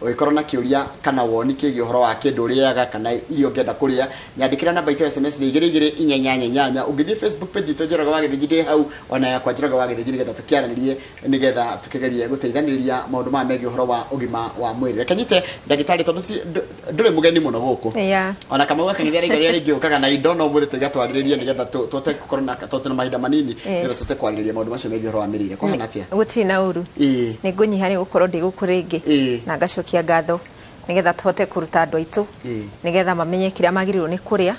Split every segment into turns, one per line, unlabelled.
Ugikorwo na kiuria kana woni kigi uhoro wa kindu riaga kana irio ngenda kuria nyandikira namba itu SMS ni 2288 ungithie Facebook page itu Njoroge wa Githingithie hau ona yakwa Njoroge wa Githingithie getha tukiaranirie nigetha tukigeria guteithaniria maundu ma megi uhoro wa ugima wa mwiri rekanyite ndagitari tondu ndure mugeni muno guku ona kama uga kanithia rigeria ringi ukaga na indo no muthe tugatwariririe nigetha tote gukorwo na tote na mahinda manini nigetha tote kwaririria maundu macio megi uhoro wa mirire kwa hana atia
gutina uru ni ngunyiha ni gukorwo ndi gukuringi na gacokia ngatho nigetha tuhote kuruta andu aitu nigetha mamenye kiria magirirwo ni kuria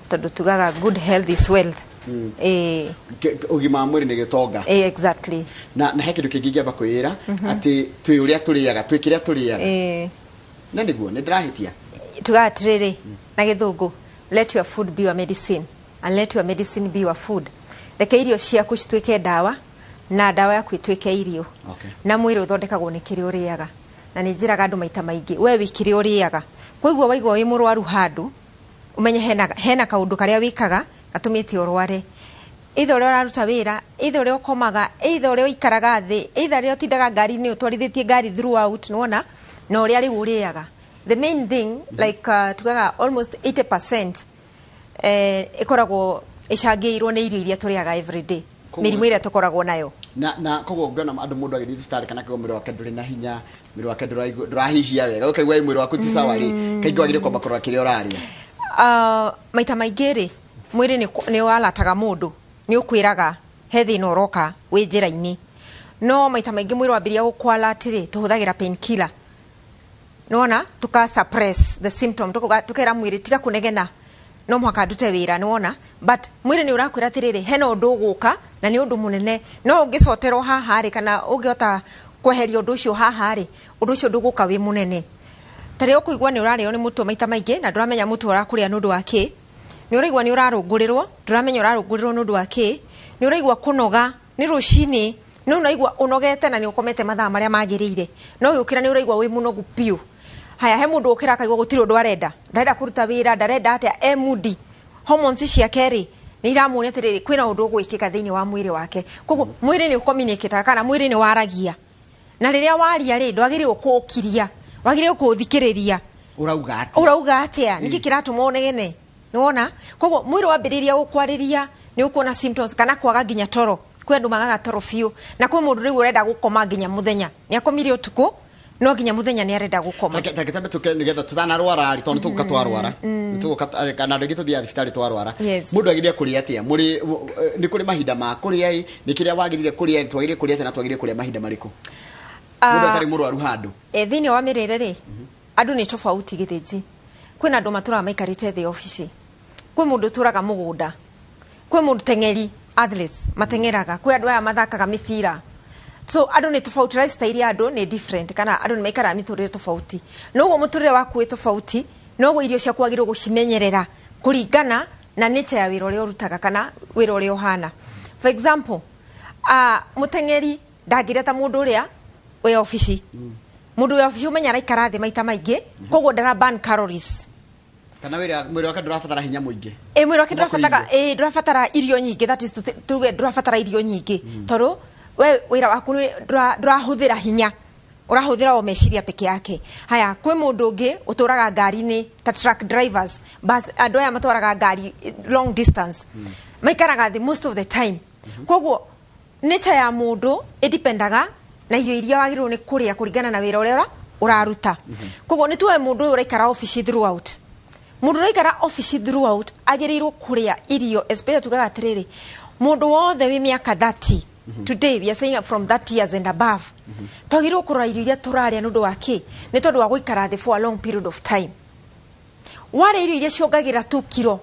tondu tugaga good health is wealth
ugima wa mwiri ni gitonga
exactly
na he kindu kingigiamba kwira ati twi uria turiaga twi kiria turiaga na niguo ni ndirahitia
tugatiriri na githungu let your food be your medicine and let your medicine be your food reke irio ciaku cituike dawa na dawa yaku ituike irio na mwiri uthondekagwo ni kiria uriaga na ni njiraga andu maita maingi we wikire uriaga koiguo waigwa wi murwaru handu umenye hena kaundu karia wikaga gatumite urware either uri uraruta wira either uri ukomaga either uri ikaraga thi either uri utindaga ngari ni utwarithitie ngari throughout nona na uri ari uriaga the main thing like tugaga almost 80% ikoragwo icangirwo ni irio iria turiaga every day mirimu iria tukoragwo nayo
na koguo ngiona andu mundu agithii thitari kana kigo mwiri wake nduri na hinya mwiri wake ndurahihia wega ukaigua mwiri waku ti sawa ri kaigua agire kwamba korora kiria uraria
maita maingiri mwiri ni walataga mundu ni ukwiraga he thina uroka wi njira-ini no maita maingi mwiri wambiria gukwala atiri tuhuthagira painkiller nona tuka suppress the symptom tukera mwiri tiga kunegena no mwaka ndute wira nona but mwiri ni urakwira atiriri hena undu guka na ni undu munene no ungicoterwo haha ri kana ungihota kweheria undu ucio haha ri undu ucio nduguka wi munene tari ukuigwa ni urario ni mutu maita maingi na nduramenya mutu urakuria nundu wake ni uraigwa ni urarungurirwo nduramenya urarungurirwo nundu wake ni uraigwa kunoga ni ruciini no unaigwa unogete na ni ukomete mathaa maria magirire no ukira ni uraigwa wi munogu piu haya he mundu ukira kaigwa gutiri undu arenda ndarenda kuruta wira ndarenda atia emudi hormones ciake ri ni iramuonia atiriri kwina undu gwikika thiini wa mwiri wake koguo mwiri ni communicate kana mwiri ni waragia na riria waria ri ndwagirirwo kuukiria wagirirwo kuthikiriria urauga atia niki kiratuma unegene niwona koguo mwiri wambiriria ukwariria ni ukuona symptoms kana kwaga nginya toro kwe andu magaga toro fiu na kwe mundu riu urenda gukoma nginya muthenya ni akomire utuku no nginya muthenya ni arenda gukoma
takitambe tuke nigetha tutana rwara ari tondu tuguka twarwara tuguka kana ndigi tuthia thibitari twarwara mundu agiria kuria atia muri ni kuri mahinda ma kuria ni kiria wagirire kuria twagirire kuria tena twagirire kuria mahinda mariku mundu atari murwaru handu
thini wa mirire ri andu ni tofauti githiji kwina andu matura maikarite the office kwe mundu turaga mugunda kwe mundu tengeri athletes matengeraga kwe andu aya mathakaga mipira so andu ni tofauti lifestyle ya andu ni different kana andu ni maikara miturire tofauti noguo muturire waku wi tofauti noguo irio cia kwagirwo gucimenyerera kuringana na nature ya wira uria urutaga kana wira uria uhana for example mutengeri ndangireta mundu uria we office mundu we office umenya raikara thi maita maingi koguo ndara burn calories
kana mwiri wake ndurafatara hinya muingi
mwiri wake ndurafatara irio nyingi that is tuge ndurafatara irio nyingi toru we wira waku ndurahuthira hinya urahuthira o meciria peke yake haya kwe mundu ungi uturaga ngari ni ta truck drivers bus andu aya matwaraga ngari long distance maikaraga the most of the time koguo nature ya mundu idipendaga na irio iria wagirwo ni kuria kuringana na wira uria uraruta koguo ni tuwe mundu uraikara office throughout mundu uraikara office throughout agirirwo kuria irio especially tugaga atiriri mundu wothe wi miaka 30 today we are saying from 30 years and above twagirwo kurora irio iria turaria nundu wake ni tondu wa guikara the for a long period of time ware irio iria ciongagira 2 kilo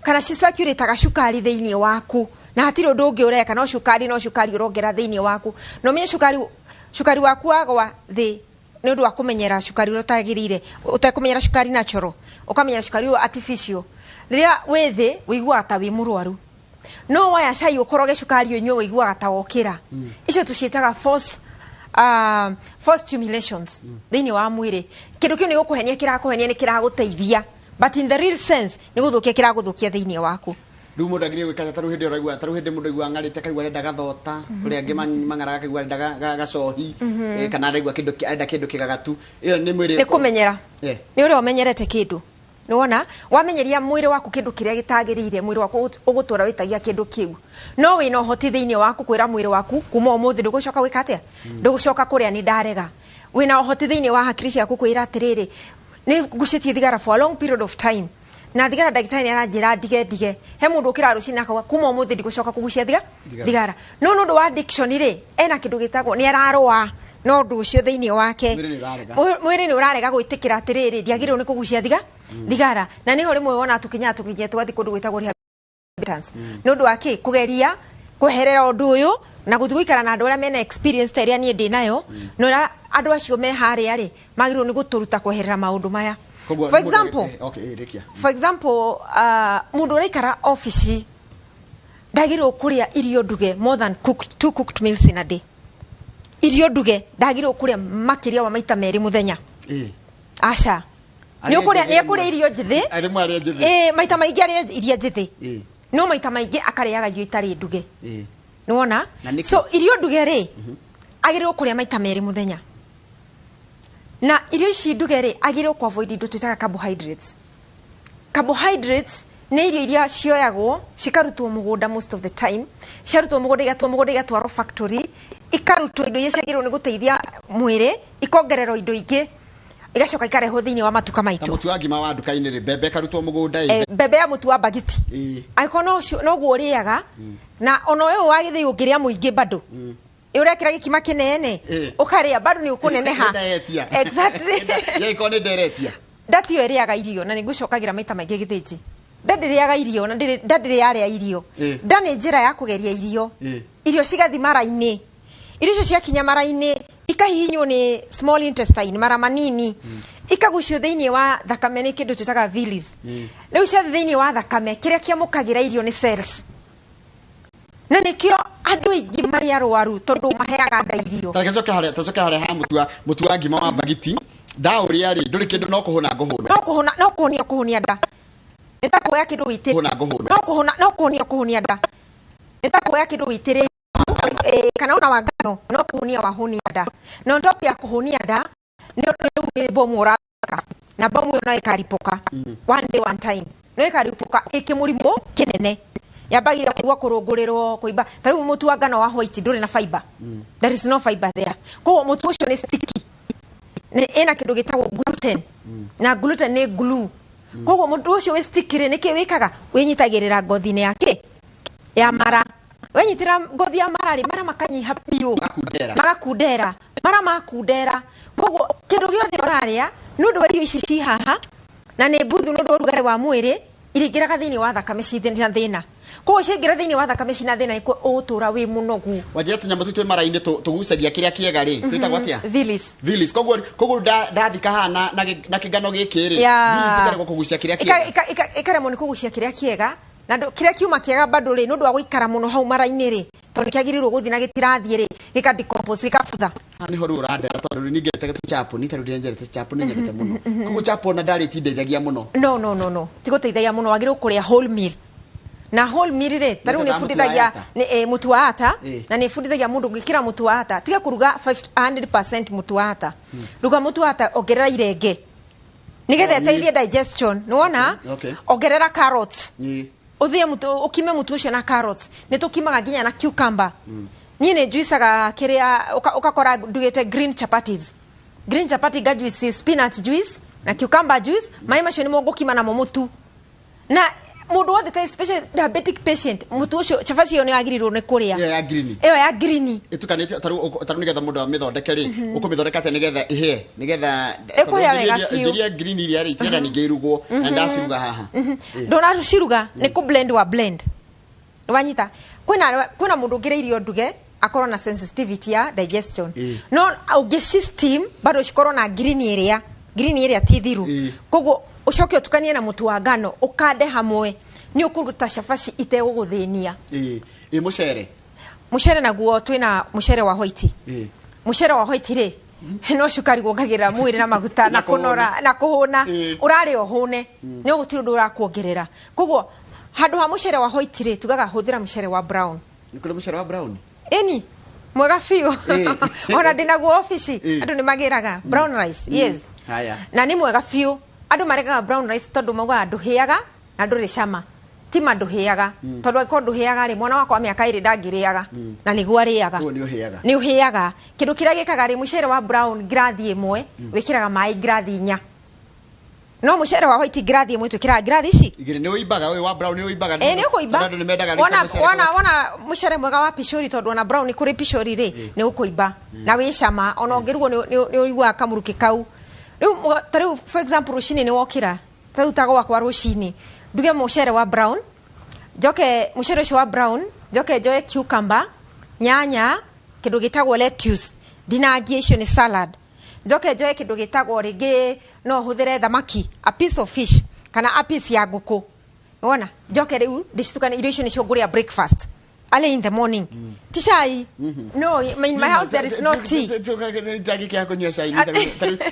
kana cisakiritaga cukari thiini waku na hatiro ndungi ureka no cukari urongera thiini waku no menye cukari waku wagwa thi ni undu wa kumenyera cukari utagirire utakumenyera cukari natural ukamenyera cukari artificial riria withi wigua ta wi murwaru no waya cai ukoroge cukari unyo wigua ta wokira icio tucietaga force stimulations thiini wa mwiri kindu kiu ni gukuhenia kirakuhenia ni kiraguteithia but in the real sense ni guthukia kiraguthukia thiini waku
riu mundu agire gwikanya taru hindi oragua taru hindi mundu igua ngarite kaigua renda gathota kuri angi mangaraga kaigua renda gacohi kana araigua kindu kigagatu iyo ni mwiri
ni kumenyera ni uri omenyerete kindu niwona wamenyeria mwiri waku kindu kiria gitagirire mwiri waku ugutura witagia kindu kiu no wina hoti thiini waku kwira mwiri waku kuma umuthi ndugucoka wikatia ndugucoka kuria ni ndarega wina hoti thiini wa hakiri ciaku kwira atiriri ni gucitie thigara for a long period of time na thigara ndagitari ni aranjira ndige he mundu ukira rucini akawa kuma umuthi ndigucoka kugucia thigara no nundu wa addiction ri ena kindu gitagwo ni ararwa no ndu ucio thiini wake mwiri ni urarega gwitikira atiriri ndiagirwo ni kugucia thigara na niho rimwe wona tukinya twathi kundu gwitagwo rehabilitants nundu wake kugeria kuherera undu uyu na guthi guikara na andu aria mena experience ta iria nie ndi nayo no andu acio me haria ri magirwo ni guturuta kuherera maundu maya for example mundu uraikara office ndagirwo kuria irio nduge more than two cooked meals in a day irio nduge ndagirwo kuria makiria wa maita meri muthenya acha ni ukuria irio njithi maita maingi aria irio njithi no maita maingi akariaga irio itari nduge niwona so irio nduge ri agirwo kuria maita meri muthenya na irio ici nduge ri agirwo ku avoid indo twitaga carbohydrates ni irio iria cioyagwo cikarutwo mugunda most of the time ciarutwo mugunda igatwarwo factory ikarutwo indo iria ciagirwo ni guteithia mwiri ikongererwo indo ingi igacoka ikareho thiini wa matuka maitu mutu wa ngima wa nduka-ini ri mbembe karutwo mugunda mbembe ya mutu wa bagiti aiko no guo riaga na ono uyu wa githii ungiria muingi bado urekira gikima kinene ukaria bado ni ukuneneha exactly yeko ni nderetia ndatio iriaga irio na nigucokagira maita maingi githinji ndandiriaga irio na ndandiri aria irio ndani njira ya kugeria irio cigathi mara-ini irio icio ciakinya mara-ini ikahihinywo ni small intestine mara manini ikagucio thiini wa thakame ni kindu tutaga villi riu cia thiini wa thakame kiria kiamukagira irio ni cells na nikio andu aingi mari arwaru tondu maheaga nda irio tacoke haria ha mutu wa ngima wa bagiti ndauria ri nduri kindu no kuhuna kuhunia nda nitakuya kindu witire no kuhunia nda nitakuya kindu witire kana una wangano no kuhunia wahunia nda no top ya kuhunia nda ni bomu uraka na bomu no ikaripuka one day one time no ikaripuka ikimurimo kinene yabagira kuwa kurungurirwo kuiba tariu mutu wa ngano wa white nduri na fiber there is no fiber there ko mutu ucio ni sticky ni ena kindu gitagwo gluten na gluten ni glue koguo mutu ucio we sticky ni kiwikaga winyitagirira ngothi-ini yake ya mara wenyitira ngothi ya mara ri mara makanyiha piu magakundera mara makundera koguo kindu giothe uraria nundu wa irio ici ci haha na ni mbuthu nundu wa rugari wa mwiri iringiraga thiini wa thakame cithina thina koguo ciingira thiini wa thakame cina thina iko utura wi munogu wajira tunyambo twi mara-ini tugucagia kiria kiega ri twitagwo atia villis koguo ndathika hana na kigano giki ri villis ikarego kugucia kiria kiega ikaremo ni kugucia kiria kiega na kiria kiuma kiega bado ri nundu wa guikara muno hau mara-ini ri tondu kiagirirwo guthi na gitirathie ri gika decompose gikabutha ni horu urandera tondu ni ngete chapo ni taru njerete chapo ni nyendete muno koguo chapo na ndari tindeithagia muno no tiguteithagia muno wagirwo kuria whole meal na whole meal ri taru ni fundithagia mutu wa ata na ni fundithagia mundu gikira mutu wa ata tiga kuruga 100% mutu wa ata ruga mutu wa ata ongerera irenge nigetha eteithie digestion niwona ongerera carrots uthie mutu ukime mutu ucio na carrots ni tukimaga nginya na cucumber ni juicaga kiria ukakora ndugite green chapatis green chapati ga juice spinach juice na cucumber juice mai macio ni mogukima na mutu na mundu wothe ta especially diabetic patient mutu ucio chapati yo ni agirirwo ni kuria ya green itukanite taru nigetha mundu amithondeke ri ukumithondeka ate nigetha ihe nigetha iria green iria ri tena ninge irugwo na ndaciruga haha ndona ciruga ni ku blend wanyita kwina mundu ngire irio nduge akorwo na sensitivity ya digestion no ugici steam bado cikorwo na green area ti thiru koguo ucoke utukanie na mutu wa ngano ukande hamwe ni ukuruta cabaci iteguguthinia mucere naguo twina mucere wa white mucere wa white ri no cukari guongagira mwiri na maguta na kunora na kuhuna urari ohune ni ugutiri ndu urakuongerera koguo handu ha mucere wa white ri tugaga huthira mucere wa brown.
Nikule mucere wa brown.
Eni mwega fiu. Ona ndinaguo office andu ni magiraga brown rice. Yes.
Haya.
Na ni mwega fiu. Andu maregaga brown rice tondu mauga nduhiaga na nduri cama. Tima nduhiaga tondu ko nduhiaga ri mwana wakwa miaka iri ndangiriaga na niguo ariaga.
Ni uhiaga.
Ni uhiaga. Kindu kiria gikaga ri mucere wa brown grathi imwe wikiraga mai grathi 4. No mucere wa white grathi imwe tukira grathi ici.
Igire ni uibaga we wa brown ni uibaga.
Ni ukuiba.
Andu ni mendaga ri
wana mucere mwega wa pishori tondu na brown kuri pishori ri ni ukuiba. Na wi cama ona ngirugo ni uigwa kamuruki kau. Riu for example rucini ni wokira. Tau tagwa kwa rucini. Nduge mucere wa brown. Joke mucere wa brown, joke joe cucumber, nyanya, kindu gitagwo lettuce. Dinangie icio ni salad. Joke joe kindu gitagwo ringi no huthire thamaki, a piece of fish kana a piece ya nguku. Unaona? Joke riu ndicitukana irio icio nicio nguria breakfast. Early in the morning. Tishai. No, in my house there is no tea.
Tagi kia kunywa chai.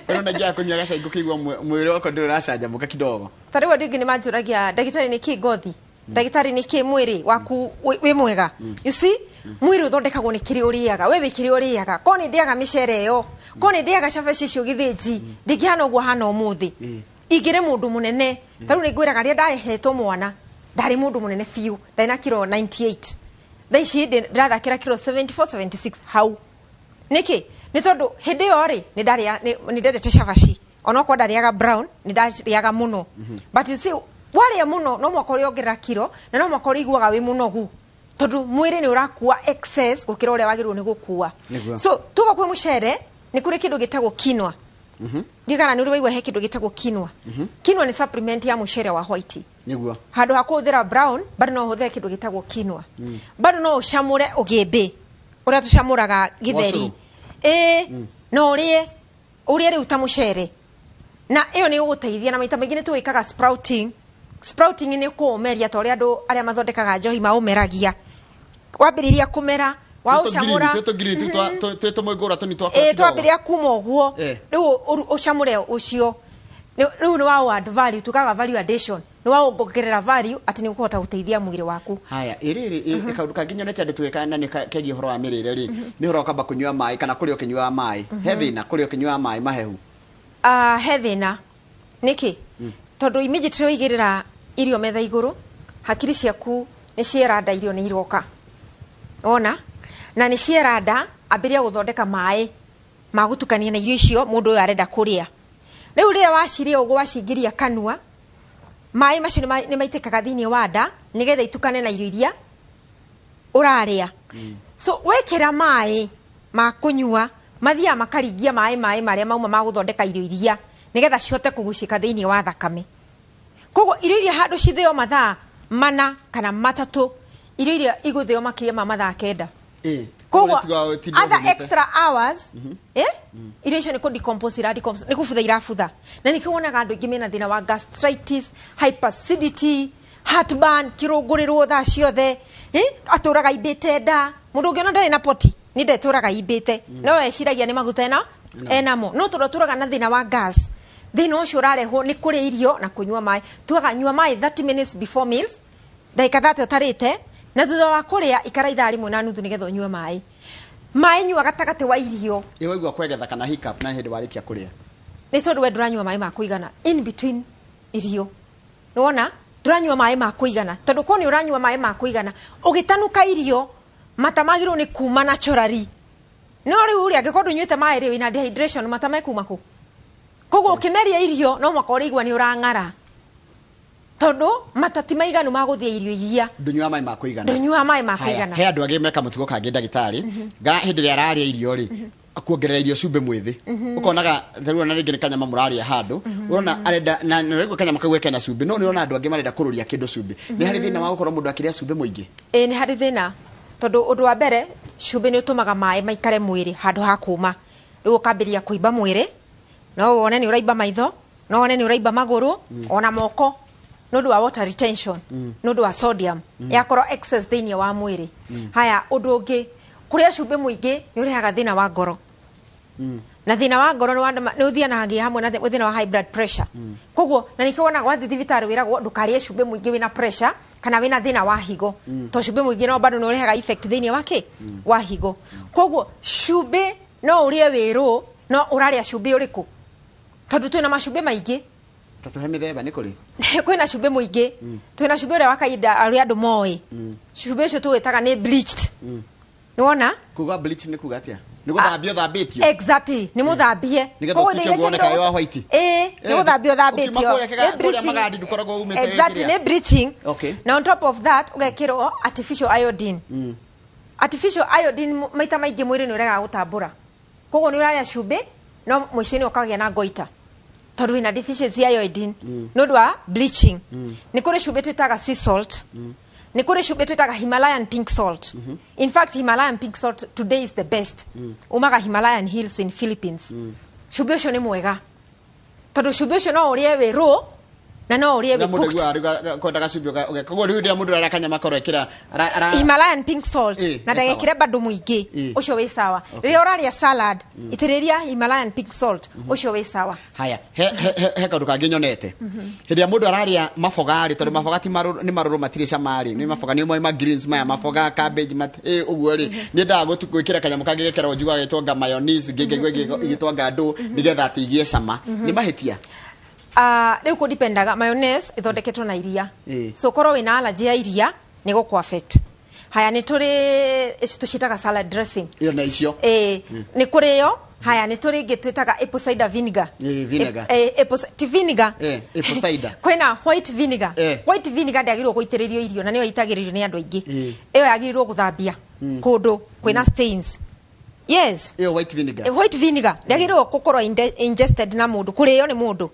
Pero na gia kunywa chai ngukigwa mwiri wako ndio uracanja kidogo.
Tari wa dingi ni manjuragia ndagitari ni ki gothi. Ndagitari ni ki mwiri waku wi mwega. You see? Mwiri uthondekagwo ni kiri uriaga. We wikiri uriaga. Ko ni ndiaga micere yo. Ko ni ndiaga cabaci cio githiji. Ndingihana uguo hana umuthi. Igire mundu munene. Tari ni ngwiraga ria ndarehetwo mwana. Ndari mundu munene fiu. Ndaina kilo 98. Thaici ndirathakira kilo 74 76 hau niki ni tondu hindi yo ri ni ndendete cabaci ona kwa ndariaga brown ni ndariaga muno but you see waria muno no mwako ri ongerera kilo na no mwako ri iguaga wi munogu tondu mwiri ni urakua excess gukira uria wagirwo ni gukua so tugo kwi mucere ni kuri kindu gitagwo quinoa ndigana ni uri waigwa he kindu gitagwo quinoa quinoa ni supplement ya mucere wa white
niguo
handu hakuthira brown bado no huthira kindu gitagwo quinoa bado no ucamure ugimbi uria tucamuraga githeri no urie ri uta mucere na iyo ni uguteithia na maita maingi ni tuikaga sprouting ni kuumeria ta uria andu aria mathondekaga njohi maumeragia wambiriria kumera wa ucamura
tutomwegora tuni twa
twambiria kuma uguo riu ucamure ucio riu ni wa add value tukaga value addition ni wa ongerera value ati ni ukuhota guteithia mwiri waku.
Haya iriri kaundu kanginyonete andu twekana ni kegi horo wa mirire ri ni horo kamba kunywa mai kana kuri ukinywa mai heavy na kuri ukinywa mai mahehu
heavy na niki tondu immediately igirira irio metha iguru hakiri ciaku ni cieranda irio ni iroka ona na ni cieranda ambiria guthondeka mai magutukania na irio icio mundu uyu arenda kuria riu ria waciria ugo wacingiria kanua mai macio ni maitikaga thini wa nda nigetha itukane na irio iria uraria so wekera mai ma kunyua mathia makaringia mai maria mauma ma guthondeka irio iria nigetha cihote kugucika thini wa thakame kogo irio iria handu citheo mathaa mana kana matatu irio iria igutheo makiria ma mathaa 9 kogo other extra hours irio icio ni ku decompose ni kubutha irabutha na ni kuonaga andu ingi mena thina wa gastritis hyperacidity heartburn kirungurirwo thaa ciothe aturaga imbite nda mundu ungiona ndari na poti ni ndeturaga imbite no eciragia ni maguta enamo no turaga na thina wa gas thina ucio urarehwo ni kuria irio na kunyua mai tuaga nyua mai 30 minutes before meals ndaika 30 utarite na thutha wa kuria ikara ithaa rimwe na nuthu nigetha unyue mai nyua gatagati wa irio
iwaigwa kwegetha kana hiccup na hindi warikia kuria
ni tondu we nduranyua mai ma kuigana in between irio nuona nduranyua mai ma kuigana tondu ko ni uranyua mai ma kuigana ugitanuka irio matamagirwo ni kuma naturally no riu uri angikorwo nyuite mai ri wina dehydration matamekuma ku kogo ukimeria irio no makorigwa ni urangara tondu matati maiganu maguthia irio iria
ndunywa mai ma kuigana he andu age meka mutugo kangi ndagitari ga hindi ria araria irio ri akuongerera irio cumbe mwithi ukonaga tharua na ringi ni kanyama muraria handu urona arenda na rego kanyama kau ekena cumbe no ni urona andu age marenda kururia kindu cumbe ni hari thina wa gukorwo mundu akiria cumbe muingi
ni hari thina tondu undu wa mbere cumbe ni utumaga mai maikare mwiri handu ha kuma riu ukambiria kuimba mwiri no wone ni uraimba maitho no wone ni uraimba maguru ona moko nundu wa water retention nundu wa sodium yakorwo excess thini wa mwiri haya undu ungi kuria cumbe muingi ni urehaga thina wa ngoro na thina wa ngoro ni uthianagia hamwe na thina wa high blood pressure koguo na nikio wona gwa thibitari wiragwo ndukarie cumbi muingi wina pressure kana wina thina wa higo to cumbi muingi no bado no urehaga effect thini wake wa higo koguo cumbi no urie wiru no uraria cumbi uriku tondu twina macumbi maingi
tatuhe mithemba ni kuri
kwina cumbi muingi twina cumbi uria wakaida ari andu moi cumbi ucio tuwitaga ni bleached niwona
kuga bleach ni kuga atia ni guthambio thambitio
exactly ni muthambie
koguo ni geceka yo white
ni guthambio thambitio exactly ni bleaching na on top of that ugekirwo artificial iodine artificial iodine maita maingi mwiri ni urega gutambura koguo ni uraria cumbi no mwisho-ini ukagia na goita tondu ina deficiency ya iodine no dwa bleaching ni kuri cumbi twitaga sea salt ni kuri cumbi twitaga Himalayan pink salt in fact Himalayan pink salt today is the best umaga Himalayan hills in Philippines cumbi ucio ni mwega tondu cumbi ucio no urie wiru na no urie we cooked
kwendaga cumbi koguo riu ndia mundu arakanya makoro ekira
Himalayan pink salt na ndagekire bado muingi ucio wi sawa riria uraria salad itiriria Himalayan pink salt ucio wi sawa
haya he kandu kangi nyonete hindi ya mundu araria mafogari tondu mafoga ti ni maruru matire camari ni mafoga ni mo greens maya mafoga cabbage uguo ri ni ndaga gwikira kanyamu kangi gekera ujuga getwa mayonnaise gigitwa ndu nigetha atigie cama ni mahitia
riu ku dependaga mayonnaise ithondeketwo na iria so korwo wina allergy ya iria ni gukwa affect haya ni turi tucitaga salad dressing
iyo na icio
ni kuri yo haya ni turi ingi twitaga apple cider vinegar apple vinegar
apple cider
kwina white vinegar ndiagirwo guitiririo irio na niyo itagiririo ni andu aingi iyo yagirirwo guthambia kundu kwina stains yes
white
vinegar ndiagirwo gukorwo ingested na mundu kuriyo ni mundu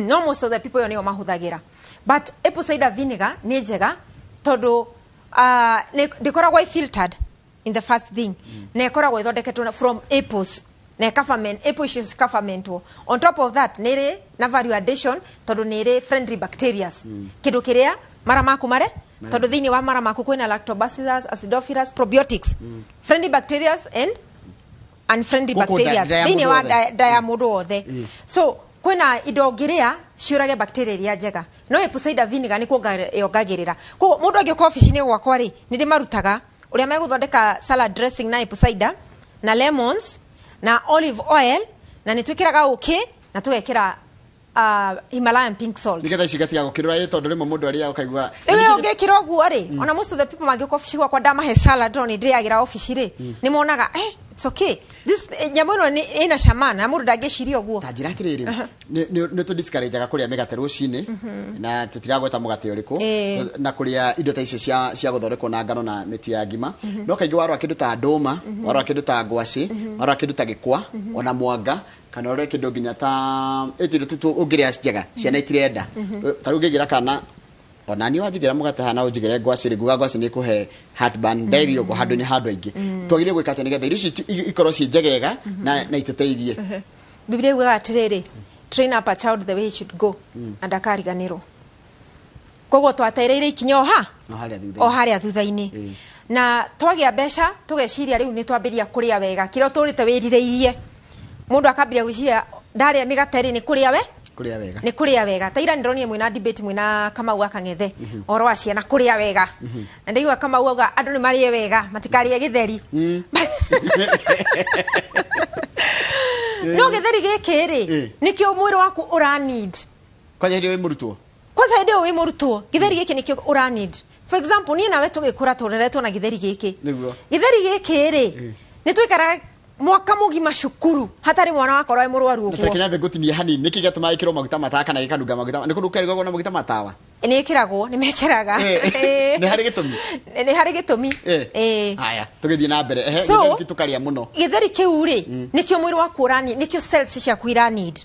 no most of the people yo niyo mahuthagira but apple cider vinegar ni njega tondu ndikoragwo filtered in the first thing na ikoragwo ithondeketwo from apples na apple issues fermentwo on top of that nire na value addition tondu nire friendly bacteria kindu kiria mara maku mare tondu thini wa mara maku kwina lactobacillus acidophilus probiotics friendly bacteria and unfriendly bacteria thini wa daya mundu wothe so kwina indo ngiria ciurage bacteria iria njega no apple cider vinegar ni kuongagirira ko mundu angi coffee ni gwakwa ri ni ndimarutaga uria meguthondeka salad dressing na apple cider na lemons na olive oil na nitwikiraga uki na tugekira Himalayan pink salt
nigetha cigatiga gukirura tondu rimwe mundu aria ukaigua
ewe ungekira guo ri ona most of the people mangi coffee gwakwa ndamahe salad on ndiagira office ri ni monaga it's okay this nyamuro ni ina shamana na mundu ndangiciria guo
tanjira atiriri ni tu discourage ga kuria migate rucini na tutiragweta mugate uriku na kuria indo ta icio cia guthoreko na ngano na mitu ya ngima no kaingi warwa kindu ta nduma warwa kindu ta ngwaci warwa kindu ta gikwa ona mwanga kana ore kindu nginya ta etindo tutu ungiria njega ciana itirenda taru ngigira kana ona ni wajigira mugate hana ujigire ngwaci riguga ngwaci ni kuhe heartburn diarrhea go handu ni handu aingi twagire gwika tene getha irio ikorwo ci njegega na ituteithie
Biblia yuga atiriri train up a child the way he should go and akariganirwo koguo twatereire ikinyo haria thutha-ini na twagia mbeca tugeciria riu ni twambiria kuria wega kiro turite wirireirie mundu akambia gwiciria ndaria migateri ni kuria wega ni kuria wega taira ndironie mwina debate mwina Kamau akang'ethe oro wa ciana kuria wega na ndigwa Kamau auga andu ni marie wega matikarie githeri no githeri giki ri nikio mwiri waku ura need
kwanja ndio wimurutwo githeri giki nikio ura need for example ni nawe tugikura tureretwo na githeri giki ri ni twikara mwaka mugima cukuru hatari mwana wakoro ai murwaru uguo tekenya begutinia hani niki gatuma ikiro maguta mataka na ikanunga maguta niku rukerigwo na maguta matawa
ni ikiragwo ni mekeraga
ni hari gitumi haya tugithie na mbere githeri tukaria muno
githeri kiu ri nikio mwiri waku urani nikio cells cia kuira need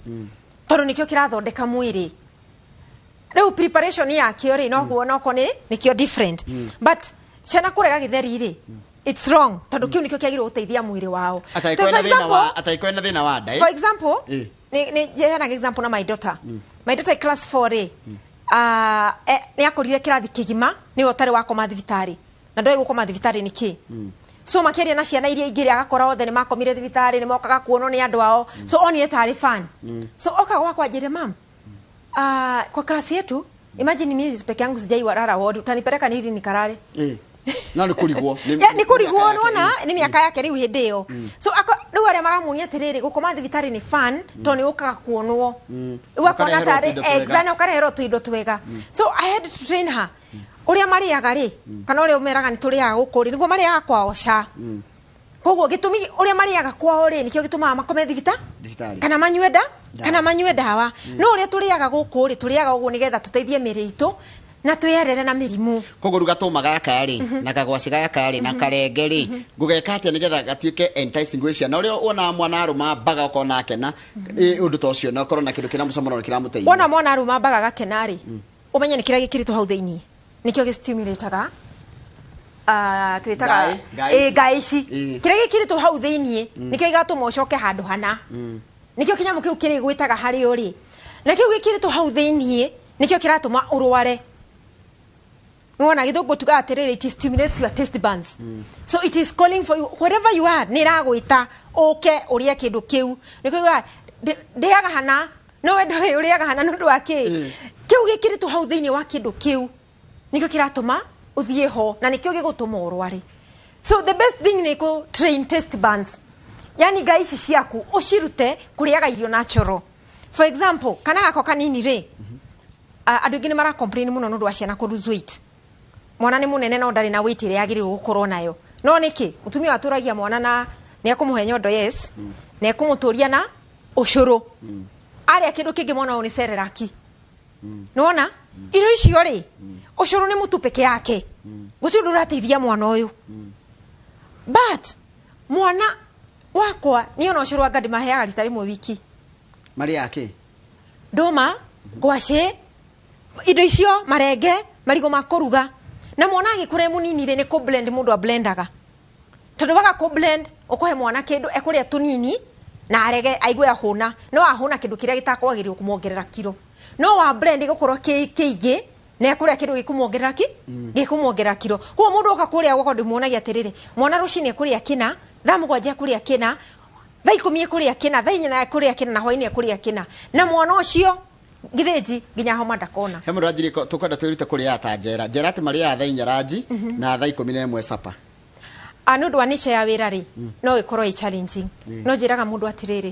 tondu nikio kirathondeka mwiri riu preparation ya kio ri no kuona ko ni nikio different but ciana kurega githeri ri it's wrong tondu kiu nikio kiagirwo guteithia mwiri wao
ataikwenda thina wa ndai
for example ni jehana example na my daughter class 4 ni akorire kirathi kigima ni otari wako mathibitari na ndoi guko mathibitari niki so makeria na ciana iria ingĩ agakora othe nĩ makomire thibitarĩ nĩ mokaga kuonwo nĩ andũ ao so onire tarĩ fan so oka gwakwa njĩre mam kwa klasi yetu imagine mimi peke yangu sijai warara ward utanipeleka ni hili nikarare
na nĩ kũrigwo
nĩ kũrigwo nona nĩ mĩaka yake rĩu hĩndĩ ĩyo so rĩu arĩa maramuonia atĩrĩrĩ gũkoma thibitarĩ nĩ fan to nĩ ũkaga kuonwo ũgakona tarĩ exana ũkareherwo tũindo twega so I had to train her ũrĩa marĩaga rĩ kana ũrĩa ũmeraga nĩ tũrĩaga gũkũ rĩ nĩguo marĩaga kwao ca koguo gĩtũmi ũrĩa marĩaga kwao rĩ nĩkĩo gĩtũmaga makome thibitarĩ kana manyue ndawa no ũrĩa tũrĩaga gũkũ rĩ tũrĩaga ũguo nĩgetha tũteithie mĩĩrĩ itũ na twĩerere na mĩrimũ
koguo rugatũma gaka rĩ na kagwaci gaka rĩ na karenge rĩ ngũgeka atĩa nĩgetha gatuĩke enticing gwĩcia na ũrĩa wona mwana arũma mbaga ũkona akena ũndũ ta ũcio na ũkorwo na kĩndũ kĩna mũcamo na kĩramũteithia
wona mwana arũma mbaga gakena rĩ ũmenye nĩ kĩrĩa gĩkĩrĩtwo hau thĩinĩ nikio gestimulataga twitaga gaici kĩrĩa gĩkĩrĩtwo hau thĩinĩ nikio igatũma ũcoke handũ hana nikio kinyamũ kĩu kĩrĩ gwĩtaga harĩ ũrĩ na kĩu gĩkĩrĩtwo hau thĩinĩ nikio kĩratũma ũrware nona gĩthũngũ tugaga atĩrĩrĩ it stimulates your taste buds so it is calling for you wherever you are nĩ ragwĩta ũke ũrĩe kĩndũ kĩu nikio ndĩaga hana no wenda we ũrĩaga hana nĩ ũndũ wa kĩ kĩu gĩkĩrĩtwo hau thĩinĩ wa kĩndũ kĩu nikio kĩratũma ũthiĩ ho na nikio gĩgũtũma ũrware so the best thing nĩ kũ train taste buds yani ngai ici ciaku ũcirute kũrĩaga irio natural for example kana gako kanini rĩ andũ aingĩ nĩ mara complain mũno nĩ ũndũ wa ciana kũ lose weight mwana nĩ mũnene no ndarĩ na weight ĩrĩa yagĩrĩirwo gũkorwo nayo no nĩkĩ mũtumia atũragia mwana na nĩ ekũmũhe nyondo yes na ekũmũtũria na ũcũrũ arĩa kĩndũ kĩngĩ mwana ũyũ nĩ cereraki nĩwona irio icio rĩ ũcũrũ nĩ mũtu peke yake gũtirĩ ũndũ ũrateithia mwana ũyũ but mwana wakwa niĩ ona ũcũrũ anga ndĩmaheaga rita rĩmwe wiki
marĩ yake
ndũma ngwacĩ indo icio marenge marigũ ma kũruga na mwana agĩkũra mũnini rĩ nĩ kũ blend mũndũ a blendaga tondũ waga kũ blend ũkũhe mwana kĩndũ ekũrĩa tũnini na arege aigue ahũna no ahũna kĩndũ kĩrĩa gĩtakwagĩrĩirwo kũmuongerera kiro no wa blend gũkorwo kĩingĩ na ekũrĩa kĩndũ gĩkũmuongerera kiro koguo mũndũ oka kũrĩa gwakwa ndĩmuonagia atĩrĩrĩ mwana rũcinĩ ekũrĩa kĩna thaa mũgwanja ekũrĩa kĩna thaa 10 ekũrĩa kĩna thaa 4 ekũrĩa kĩna na hwainĩ ekũrĩa kĩna na mwana ũcio githĩnji nginya homa ndakona
he mũndũ ranjirĩ tũkwenda twĩrute kũrĩa ta njera atĩ marĩaga thaa 4 ranji na thaa 11 capa
nĩ ũndũ wa nature ya wĩra rĩ no ĩkorwo ĩ challenging no njĩraga mũndũ atĩrĩrĩ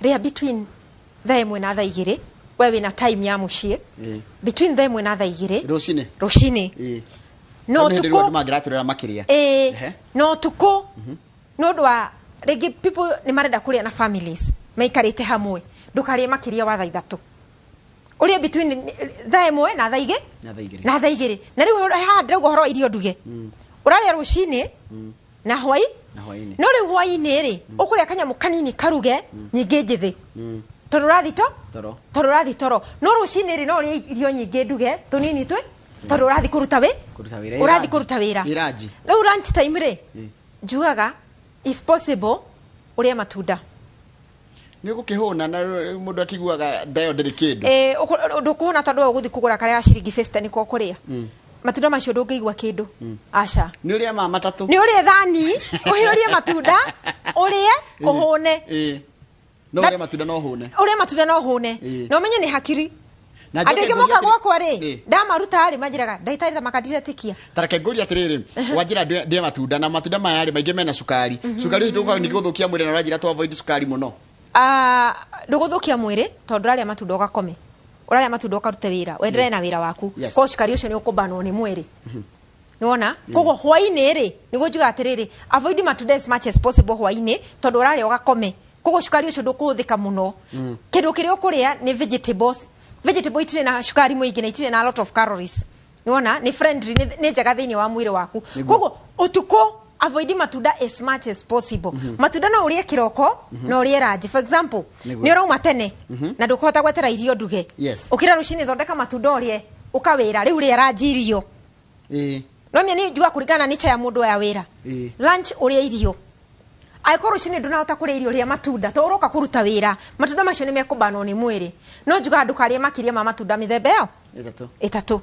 rĩa between thaa 1 na thaa 2 we wĩna time ya mũciĩ between thaa 1 na thaa 2 rũcinĩ no tukũ
mangĩratũrĩra makĩria
no tukũ nĩ ũndũ wa rĩngĩ people nĩ marenda kũrĩa na families maikarĩte hamwe ndũkarĩe makĩria wa thaa 3 ũrĩa between thaa 1 na thaa 2 na thaa 2 na rĩu haha ndĩrauga ũhoro wa irio nduge ũrarĩa rũcinĩ na hwainĩ no rĩu hwainĩ rĩ ũkũrĩa kanyamũ kanini karuge nyingĩ njĩthĩ tondũ ũrathi toro no rũcinĩ rĩ no ũrĩa irio nyingĩ nduge tũnini tondũ ũrathi kũruta wĩra rĩu lunch time rĩ njugaga if possible ũrĩa matunda
nĩ gũkĩhũna na mũndũ akiguaga ndayo ndĩrĩ kĩndũ
ndũkũhũna tondũ ũgũthi kũgũra karĩa ciringi 50 nĩko kũrĩa matunda macio ndũngĩigua kĩndũ aca
nĩ ũrĩa matatũ
nĩ ũrĩa thani ũhiũrie matunda ũrĩe ũhũne
no ũrĩa matunda no hũne
na ũmenye nĩ hakiri andũ aingĩ moka gwakwa rĩ ndamaruta rĩ manjĩraga ndagĩtarĩ ta makadiretĩkia
tareke ngũria atĩrĩrĩ wanjĩra ndĩe matunda na matunda maya rĩ maingĩ mena cukari ũcio ndũkaga nĩ gũthũkia mwĩrĩ na ũranjĩra to avoid cukari mũno ndũgũthũkia mwĩrĩ tondũ ũrarĩa matunda ũgakome ũrarĩa matunda ũkarute wĩra wenderee na wĩra waku koguo cukari ũcio nĩ ũkũbanwo nĩ mwĩrĩ nĩwona koguo hwainĩ rĩ nĩguo njuga atĩrĩrĩ avoid matunda as much as possible hwainĩ tondũ ũrarĩa ũgakome koguo cukari ũcio ndũkũhũthĩka mũno kĩndũ kĩrĩa ũkũrĩa nĩ vegetables itirĩ na cukari mũingĩ na itirĩ na a lot of calories nĩwona nĩ friendly nĩ njega thĩinĩ wa mwĩrĩ waku koguo ũtukũ avoid matunda as much as possible matunda no ũrĩe kĩroko no ũrĩe ranji for example nĩ ũrauma tene na ndũkũhota gwetera irio nduge ũkĩra rũcinĩ thondeka matunda ũrĩe ũkawĩra rĩu rĩa ranji irio no mĩa nĩ njuga kũringana na nature ya mũndũ ya wĩra lunch ũrĩe irio angĩkorwo rũcinĩ ndũnahota kũrĩa irio rĩa matunda to ũroka kũruta wĩra matunda macio nĩ mekũbanwo nĩ mwĩrĩ no njuga ndũkarĩe makĩria ma matunda mĩthemba ĩyo
itatu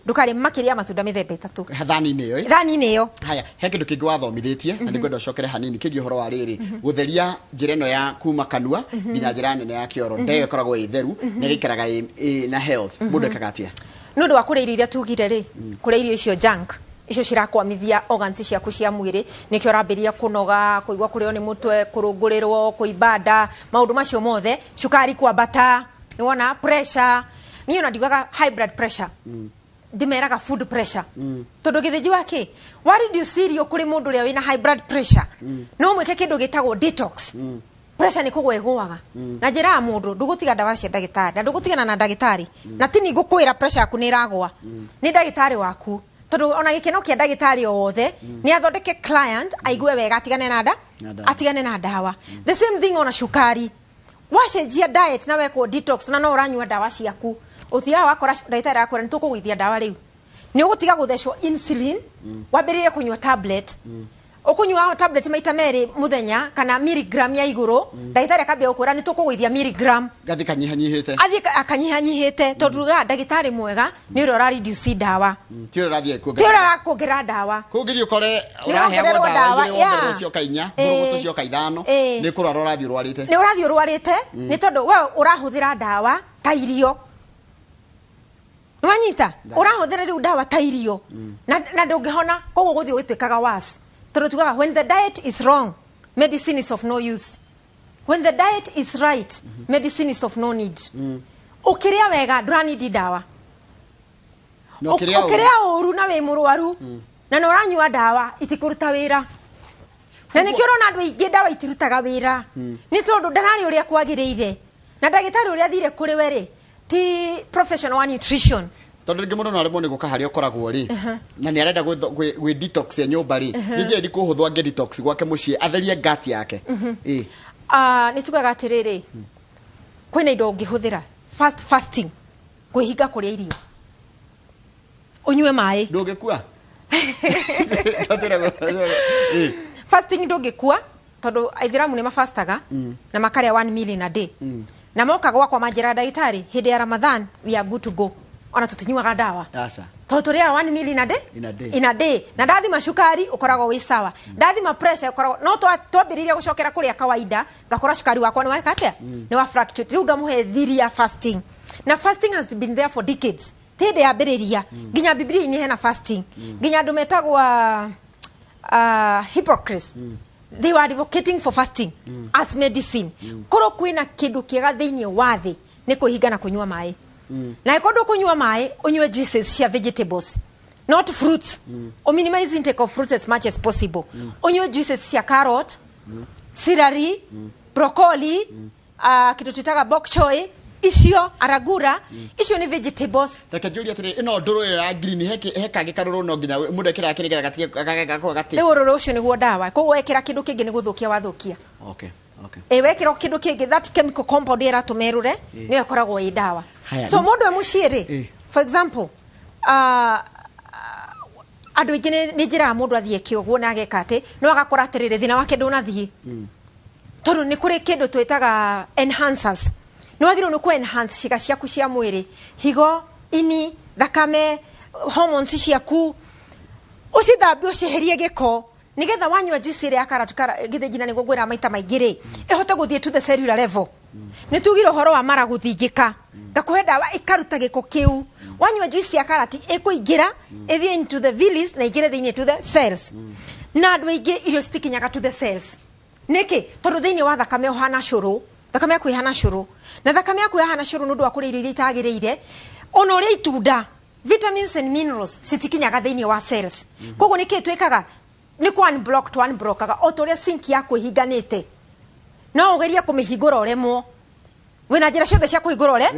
ndukari makiria matunda mithemba itatu
thani-inĩ ĩyo
thani-inĩ ĩyo. Haya,
he kĩndũ kĩngĩ wathomithitie na nĩngwenda ũcokere hanini kĩgiĩ ũhoro wa rĩrĩ gũtheria njĩra ĩno ya kuma kanua nginya njĩra nene ya kĩoro ndeyo ĩkoragwo ĩ theru na ĩgaikaraga na health mũndũ ekaga atĩa
nĩ ũndũ wa kũrĩa irio iria tugire rĩ kũrĩa irio icio junk icio cirakwamithia organs ciaku cia mwĩrĩ nĩkĩo ũrambĩrĩria kũnoga kũigua kũrĩo nĩ mũtwe kũrũngũrĩrwo kũimba nda maũndũ macio mothe cukari kwambata nĩ wona pressure niĩ ona ndiugaga high blood pressure ndimeraga food pressure tondũ gĩthĩnji wa kĩ wa reduce irio kũrĩ mũndũ ũrĩa wĩna high blood pressure no mwĩke kĩndũ gĩtagwo detox pressure nĩ kũgwa ĩgũaga na njĩra ya mũndũ ndũgũtiga ndawa cia ndagĩtarĩ na ndũgũtigana na ndagĩtarĩ na ti nĩ ngũkwĩra pressure yaku nĩ ĩragwa nĩ ndagĩtarĩ waku tondũ ona gĩkeno kĩa ndagĩtarĩ o wothe nĩ athondeke client aigue wega atigane na ndawa the same thing ona cukari wacenjia diet na wekwo detox na no ũranyua ndawa ciaku ũthiaga wakora ndagĩtarĩ akwĩra nĩ tũkũgũithia ndawa rĩu nĩ ũgũtiga gũthecwo insulin wambĩrĩrie kũnyua tablet ukunywa tablet maita merĩ muthenya kana miligram ya iguru ndagĩtarĩ akambia gũkwĩra nĩ tũkũgũithia miligram
gathi kanyihanyihĩte
akanyihanyihĩte tondũ ndagĩtarĩ mwega nĩ ũrĩa ũra reduce ndawa
ti ũrĩa
ũrakuongerera ndawa
kũngĩthiĩ ũkore ũraheagwo ndawa igĩrĩ cioka 4 mũrũgũtũ cioka 5 nĩ kũrora ũrathiĩ ũrwarĩte
nĩ tondũ we ũrahũthĩra ndawa ta irio nĩwanyita ũrahũthĩra rĩu ndawa ta irio na ndũngĩhona koguo gũthiĩ ũgĩtuĩkaga worse tondũ tugaga when the diet is wrong medicine is of no use when the diet is right medicine is of no need ũkĩrĩa wega ndũranidi ndawa ũkĩrĩa ũru na wĩ mũrwaru na nĩ ũranyua ndawa itikũruta wĩra na nĩkĩo ũrona andũ aingĩ ndawa itirutaga wĩra nĩ tondũ ndararĩ ũrĩa kwagĩrĩire na ndagĩtarĩ ũrĩa thire kũrĩ we rĩ ti professional wa nutrition
tondũ rĩngĩ mũndũ no aremwo nĩ gũka harĩa ũkoragwo rĩ na nĩ arenda gwĩ detox ya nyũmba rĩ nĩ njĩra ndikũ hũthũ angĩ detox gwake mũciĩ atherie gut yake
nĩ tugaga atĩrĩrĩ kwĩna indo ũngĩhũthĩra fasting kwĩhinga kũrĩa irio ũnyue maĩ
ndũngĩkua
fasting ndũngĩkua tondũ aithĩramu nĩ mafastaga na makarĩa 1 meal in a day na moka gwakwa manjĩra ndagĩtarĩ hĩndĩ ya Ramadhan we are good to go ona tutinyuaga ndawa tondũ tũrĩaga 1 meal in a day na ndathima cukari ũkoragwo wĩ sawa ndathima pressure ũkoragwo no twambĩrĩria gũcokera kũrĩa kawaida ngakora cukari wakwa nĩ weka atĩa nĩ wa fluctuate rĩu ngamũhe thiri ya fasting na fasting has been there for decades hĩndĩ yambĩrĩria nginya Biblia-inĩ hena fasting nginya andũ metagwo Hippocrates they were advocating for fasting as medicine kũrĩ kwĩna kĩndũ kĩega thĩinĩ wa thĩ nĩ kwĩhinga na kũnyua maĩ na ĩkorwo kũnyua maĩ ũnyue juices cia vegetables not fruits minimize intake of fruits as much as possible unywe juices cia carrot celery broccoli kitu tutaga bok choy icio aragura icio ni vegetables
reke julia tire ino nduru ya green heka gikaruru no nginya mundu ekira kinigetha gatige gati
ni ururu ucio niguo ndawa koguo ekira kindu kingi ni guthukia wathukia
okay
wekira kindu kingi that chemical compound era tumerure ni yakoragwo i ndawa so mundu e muciiri for example andu ingi ni njira mundu athie kioguo na ageka ati no agakora atirire thina wake ndunathie tondu ni kuri kindu twitaga enhancers no agirwo ni ku enhance ciga ciaku cia mwiri higo ini thakame hormones ciaku ucithambi uciherie giko nigetha wanywa juice ire akara githejina ni gugwira maita maingire ihote guthie to the cellular level ni tugiro horo wa mara guthingika ngakuhe dawa ikaruta giko kiu wanywa juice ya karati ikuingira ithie into the villi na igire thiini to the cells na andu aingi irio citikinyaga to the cells niki tondu thiini wa thakame uhana curu thakame yaku ihana curu na thakame yaku ihana curu nundu wa kuria irio itagirire ona uria itunda vitamins and minerals citikinyaga thiini wa cells koguo niki twikaga ni ku unblock otoria sink yaku ihinganite no ugeria kumihingura uremwo wina njira ciothe cia kuhingura ure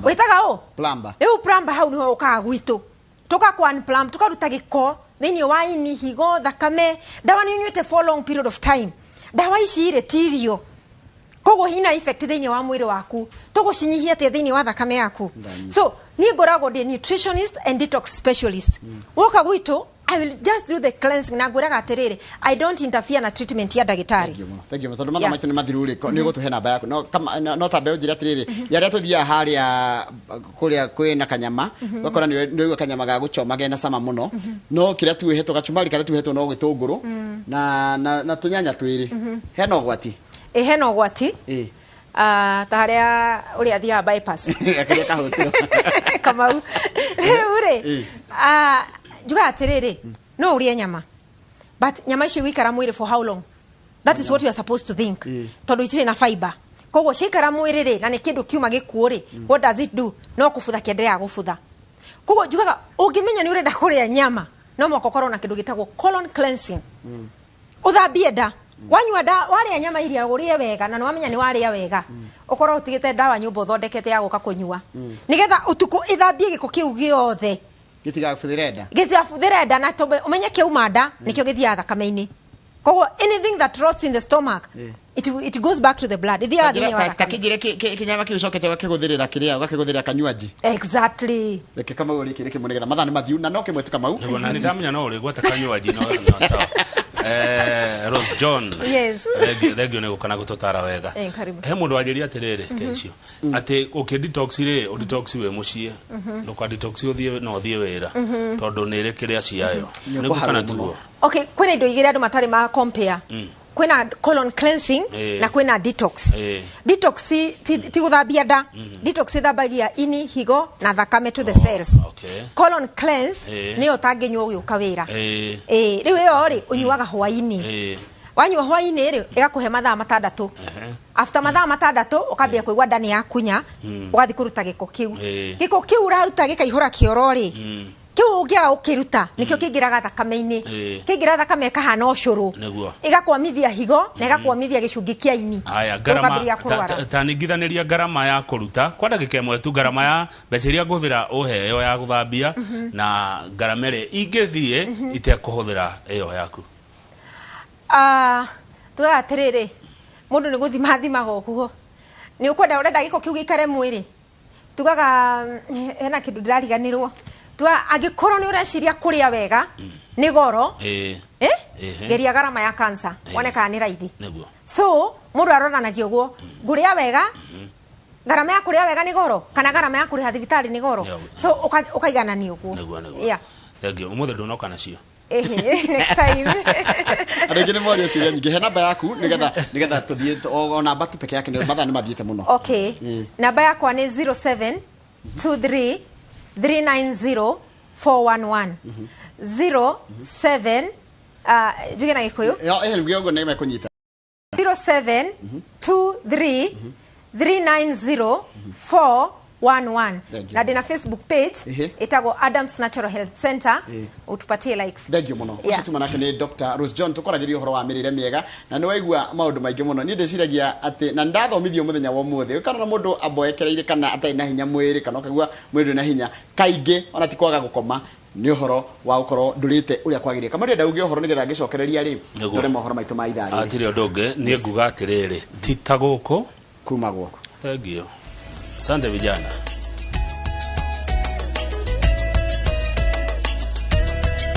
witaga u
plumber
riu plumber hau niho ukaga gwitu tuka unplumb tukaruta giko thiini wa ini higo thakame dawa ni unywete for long period of time dawa ici ire tirio koguo hina effect thiini wa mwiri waku tugucinyihia te thiini wa thakame yaku so ni ngoragwo ndi nutritionist and detox specialist woka gwitu I will just do the cleansing na ngwiraga atiriri I don't interfere na treatment ya ndagitari.
Thank you tondu matha maitu ni mathiru ri ni gutuhe namba yaku no tambe njira atiriri yaria tuthia haria kuria kwina kanyama gakora ni igwa kanyama ga guchoma gena sama muno no kiria tuheto gachumari karia tuheto no gitunguru na tunyanya twiri hena gwati
hena gwati ta haria uria thia bypass
akiria kahutio
Kamau ure juga atiriri no urie nyama but nyama icio gwikara mwiri for how long? That is what you are supposed to think. Tondu itire na fiber koguo cikara mwiri ri na ni kindu kiuma gikuo ri what does it do? No kufutha kiendelea gufutha koguo jugaga ungimenya ni urenda kuria nyama no moko korwo na kindu gitagwo colon cleansing uthambie nda wanyua nda waria nyama iria urie wega na wamenya ni waria wega ukorwo utigite ndawa nyumba uthondekete ya guka kunyua nigetha utuku ithambie giko kiu giothe gitigabuthire nda na tobe umenye kiuma nda nikio githia thakame-ini koguo anything that rots in the stomach it goes back to the blood ithia thini wa
takijire kinyama kiu cokete wakiguthirira kiria wakiguthirira kanywaji
exactly
reke kama uri kire kimwe nigetha matha ni mathiu na no kimwe tukamau
na ndamenya no uri gwata kanywaji no sawa Rose John
yes
thegio ne gukana gututara wega he mundu ajiria atiriri kecio ati ukidetox ri udetox we mucie nduka detox uthie no thie wira tondu ni ri kiria ciayo ni gukana tugo
okay kwina indo igire andu matari ma compare kwina colon cleansing na kwina detox detox ti guthambia nda detox thambagia ini higo na thakame to the cells colon cleanse ni utanginywa ugiuka wira riu yo ri unyuaga hwaini wanyua hwaini ri igakuhe mathaa matandatu after mathaa matandatu ukambia kuigwa ndani ya kunya ugathi kuruta giko kiu uraruta gikaihura kioro ri kiu ungia ukiruta nikio kingiraga thakame-ini kingira thakame kahana ucuru igakwamithia higo na igakwamithia gicungi kia ini
aya garama tanigithaniria garama ya kuruta kwa ndagika imwe tu garama ya mbeca nguthira uheo ya guthambia na garama ri ingithie itekuhuthira iyo yaku
tugatiriri mundu ni guthima thimaga guo ni ukwenda urenda giko kiu gikare mwiri tugaga hena kindu ndirariganirwo agikorwo ni ureciria kuria wega ni goro geria garama ya cancer woneka ni raithi so mundu aronanagio guo nguria wega garama ya kuria wega ni goro kana garama ya kuria thibitari ni goro so ukaiganania guo
yeah thank you umuthe ndunoka nacio
next time
arigine morio ciria nyingi he namba yaku nigetha tuthie o namba tu peke yake ni matha ni mathiete muno
okay namba yakwa ni 0723 390 411 07 juge na gikuyu
lugio ngo neme kunyita
0723 390 411 na dina Facebook page itago Adams Natural Health Center utupatie likes
thegio muno ucitu manake ni Dr. Rose John tukoragiria uhoro wa mirire miega na ni waigua maundu maingi muno ni ndiciragia ati na ndathomithio muthenya wa muthe kana na mundu aboekereire kana atai na hinya mwiri kana kagua mwiri na hinya kaingi ona ti kwaga gukoma ni uhoro wa ukoro ndurite uria kwagiria kama ndenda uge uhoro nigetha ngicokereria ri ndore mohoro maitu ma ithari
atiri ndonge ni nguga atiriri titaguko
kuma gwoko
thegio. Asante vijana.